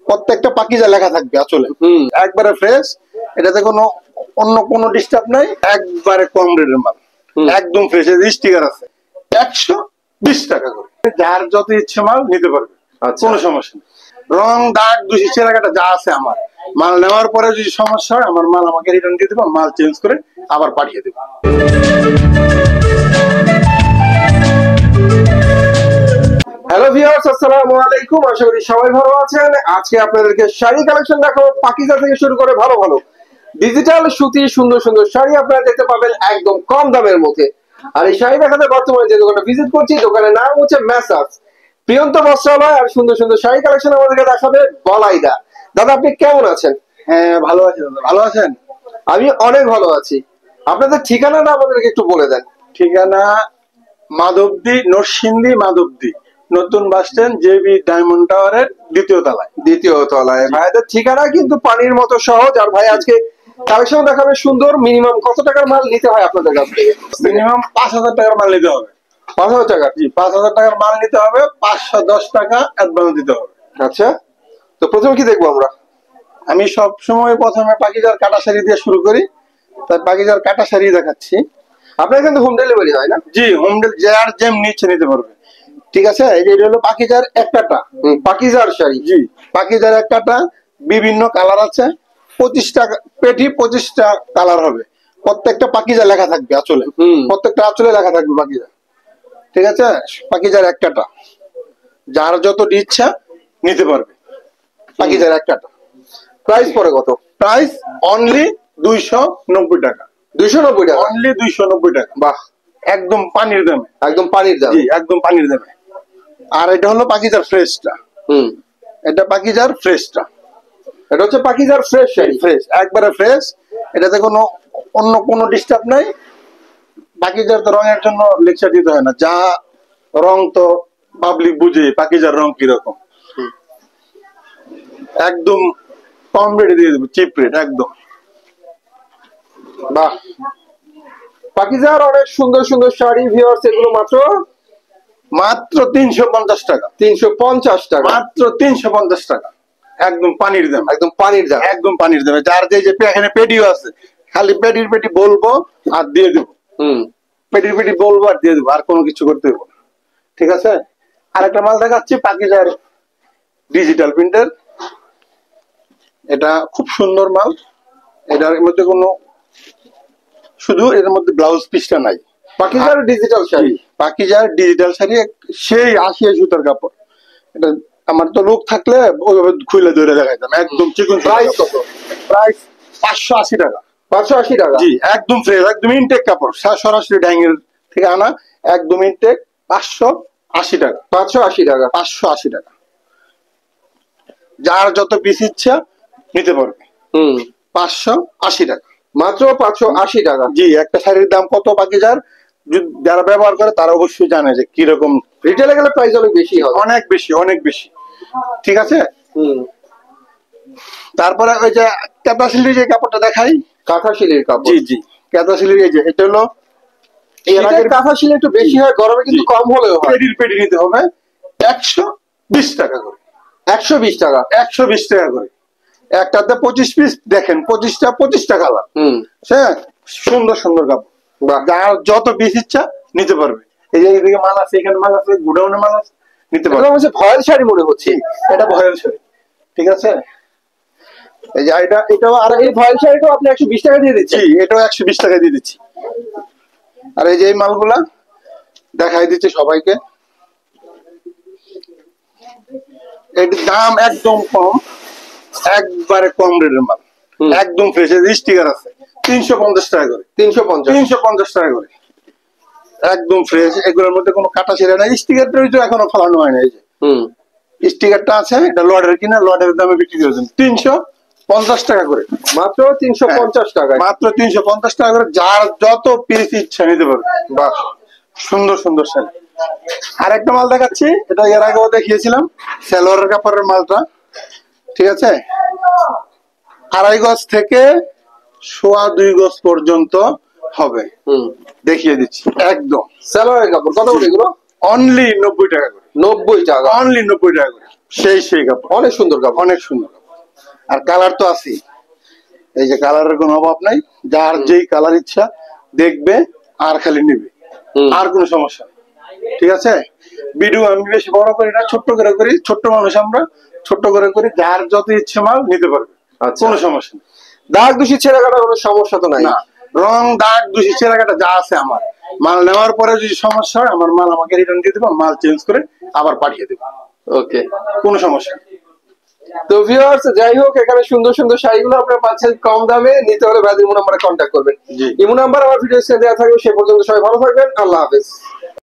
প্রত্যেকটা পাকিজা লেখা থাকবে আসলে একবারে ফ্রেশ, এটাতে কোনো অন্য কোনো ডিস্টার্ব নাই, একবারে কম রেটের মাল, একদম ফ্রেশ। স্টিকার আছে 120 টাকা করে, যার যত ইচ্ছে মাল নিতে পারবে, কোনো সমস্যা নেই। রং দাগ দূষি চেরাকাটা যা আছে আমার মাল নেওয়ার পরে যদি সমস্যা হয় আমার মাল আমাকে রিটার্ন দিয়ে দেবো, মাল চেঞ্জ করে আবার পাঠিয়ে দেবো। হ্যালো ভিউয়ার্স, আসসালামু আলাইকুম। আশা করি সবাই ভালো আছেন। আজকে আপনাদেরকে শাড়ি কালেকশন দেখাবো, পাকিজা থেকে শুরু করে ভালো ভালো ডিজিটাল সুতি সুন্দর সুন্দর শাড়ি আপনারা দেখতে পাবেন একদম কম দামের মধ্যে। আর এই শাড়ি দেখাতে বর্তমানে যে দোকানটা ভিজিট করছি, দোকানের নাম হচ্ছে মেসার্স প্রিয়ন্ত বস্ত্রালয়। আর সুন্দর সুন্দর শাড়ি কালেকশন আমাদেরকে দেখাবে বলাইদা। দাদা, আপনি কেমন আছেন? হ্যাঁ, ভালো আছি দাদা। ভালো আছেন? আমি অনেক ভালো আছি। আপনাদের ঠিকানাটা আমাদেরকে একটু বলে দেন। ঠিকানা মাধবদী, নরসিংদী মাধবদী, নতুন বাস স্ট্যান্ড, জেবি ডায়মন্ড টাওয়ারের দ্বিতীয় তলায়। ভাইদের ঠিকানা কিন্তু পানির মতো সহজ। আর ভাই আজকে কালেকশন দেখাবে সুন্দর। মিনিমাম কত টাকার মাল নিতে হয় আপনাদের কাছ থেকে? মিনিমাম 5000 টাকার মাল নিতে হবে। 5000 টাকা? জি, 5000 টাকার মাল নিতে হবে, 510 টাকা অ্যাডভান্স দিতে হবে। আচ্ছা, তো প্রথমে কি দেখবো আমরা? আমি সব সময় প্রথমে পাকিজার কাটা শাড়ি দিয়ে শুরু করি, তাই পাকিজার কাটা শাড়ি দেখাচ্ছি। আপনার এখানে হোম ডেলিভারি হয় না? জি, হোম ডেলিভারি যার যেম নিচ্ছে নিতে পারবে। ঠিক আছে, এই যে এটা হলো পাকিজার এক কাটা। পাকিজার শাড়ি? জি, পাকিজার এক কাটা, বিভিন্ন কালার আছে, 25টা পেটি, 25টা কালার হবে। প্রত্যেকটা পাকিজা লেখা থাকবে আসলে, প্রত্যেকটা আঁচলে লেখা থাকবে পাকিজা। ঠিক আছে, পাকিজার এক কাটা, যার যত ইচ্ছা নিতে পারবে। পাকিজার এক কাটা প্রাইস পড়ে কত? প্রাইস অনলি 290 টাকা। 290 টাকা? অনলি 290 টাকা। বাহ, একদম পানির দামে। একদম পানির দাম? জি, একদম পানির দামে। আর এটা হলো পাকিজার ফ্রেশটা। এটা পাকিজার ফ্রেশটা। এটা হচ্ছে পাকিজার ফ্রেশ শাড়ি? ফ্রেশ, একবারে ফ্রেশ। এটাতে কোনো অন্য কোনো ডিস্টার্ব নাই। পাকিজার তো রঙের জন্য লেকচার দিতে হয় না, যা রং তো পাবলিক বুঝে পাকিজার রং কিরকম। একদম কম রেটে দিয়ে দেবো, চিপ রেট একদম। বাহ, পাকিজার অনেক সুন্দর সুন্দর শাড়ি ভিউয়ার্স, এগুলো মাত্র 350 টাকা। 350 টাকা? মাত্র 350 টাকা, একদম পানির দাম। একদম পানির দাম? একদম পানির দামে। যার যে এখানে পেটিও আছে, খালি পেটি বলবো আর দিয়ে দেবো। পেটি বলবো আর দিয়ে দেবো, আর কোনো কিছু করতে দেবো না। ঠিক আছে, আরেকটা মাল দেখাচ্ছি পাকিজার ডিজিটাল প্রিন্টের। এটা খুব সুন্দর মাল। এটার মধ্যে কোনো, শুধু এর মধ্যে ব্লাউজ পিসটা নাই। পাকিজার ডিজিটাল শাড়ি? পাকিজার ডিজিটাল শাড়ি, সেই 80 সুতার কাপড়। এটা আমার তো লোক থাকলে ওইভাবে খুলে ধরে দেখাইতাম। একদম চিকন। প্রাইস কত? প্রাইস 580 টাকা। 580 টাকা? জি, একদম ফ্রেশ, একদম ইনটেক কাপড়, সরাসরি ডাইংয়ের থেকে আনা, একদম ইনটেক। 580 টাকা। 580 টাকা? 580 টাকা, যার যত পিস ইচ্ছা নিতে পারবে। 580 টাকা, মাত্র 580 টাকা? জি। একটা শাড়ির দাম কত পাকিজার যারা ব্যবহার করে তারা অবশ্যই জানে যে কিরকম। রিটেলে গেলে প্রাইস অনেক বেশি হবে? অনেক বেশি, অনেক বেশি। ঠিক আছে, তারপরে ওই যে কাঁথাশিলির যে কাপড়টা দেখাই। কাঁথাশিলির কাপড়? জি জি, কাঁথাশিলির এই যে, এটা হলো কাঁথাশিলি একটু বেশি হয় গরমে, কিন্তু কম হলেও হয়। পেটি নিতে হবে 120 টাকা করে। 120 টাকা? 120 টাকা করে। একটাতে 25 পিস, দেখেন 25টা 25টা কালার। হ্যাঁ, সুন্দর সুন্দর কাপড়, যার যত পিস ইচ্ছা নিতে পারবে। এই যে এইদিকে মাল আছে, এখানে মাল আছে, গুডাউনে মাল আছে, নিতে পারবে। ভয়েল শাড়ি মনে হচ্ছে? এটা ভয়েল শাড়ি। ঠিক আছে, এই যে এটাও। আর এই ভয়েল শাড়িটাও আপনি 120 টাকা দিয়ে দিচ্ছেন? জি, এটাও 120 টাকা দিয়ে দিচ্ছি। আর এই যে এই মালগুলা দেখাই দিচ্ছি সবাইকে। এটির দাম একদম কম, একবারে কম রেটের মাল, একদম ফ্রেশ। স্টিকার আছে 350 টাকা করে। 350 টাকা করে, একদম ফ্রেশ। এগুলোর মধ্যে কোনো কাটা ছেড়ে নাই। স্টিকারটা তো এখনো ফেলানো হয় না। এই যে স্টিকারটা আছে, এটা লটের কিনা, লটের দামে বিক্রি করেছেন 350 টাকা করে। মাত্র 350 টাকা? মাত্র 350 টাকা করে, যার যত পিস ইচ্ছা নিতে পারবে। বাহ, সুন্দর সুন্দর শাড়ি। আর একটা মাল দেখাচ্ছি, এটা এর আগেও দেখিয়েছিলাম, সালোয়ারের কাপড়ের মালটা। ঠিক আছে, 2.5 গজ থেকে 2.25 গজ পর্যন্ত হবে। দেখিয়ে দিচ্ছি, একদম সালোয়ারের কাপড়। কত করে এগুলো? অনলি 90 টাকা করে। 90 টাকা? অনলি 90 টাকা করে। সেই কাপড়, অনেক সুন্দর কাপড়। অনেক সুন্দর। আর কালার তো আছে, এই যে কালারের কোনো অভাব নাই, যার যেই কালার ইচ্ছা দেখবে আর খালি নিবে, আর কোনো সমস্যা নেই। ঠিক আছে, ভিডিও আমি বেশি বড় করি না, ছোট্ট করে করি, ছোট্ট মানুষ আমরা, ছোট্ট করে করি, যার যত ইচ্ছে মাল নিতে পারবে, কোনো সমস্যা নেই। দাগ দূষি ছেঁড়া কাটা কোনো সমস্যা তো নাই? না, রং দাগ দূষি ছেঁড়া কাটা যা আছে আমার মাল নেওয়ার পরে যদি সমস্যা হয় আমার মাল আমাকে রিটার্ন দিয়ে দেবো, মাল চেঞ্জ করে আবার পাঠিয়ে দেবো, ওকে, কোনো সমস্যা নেই। তো ভিউয়ার্স, যাই হোক, এখানে সুন্দর সুন্দর শাড়িগুলো আপনারা পাচ্ছেন কম দামে। নিতে হলে ভাইদের ইমো নাম্বারে কন্ট্যাক্ট করবেন। ইমো নাম্বার আমার ভিডিও স্ক্রিনে দেওয়া থাকবে। সে পর্যন্ত সবাই ভালো থাকবেন, আল্লাহ হাফেজ।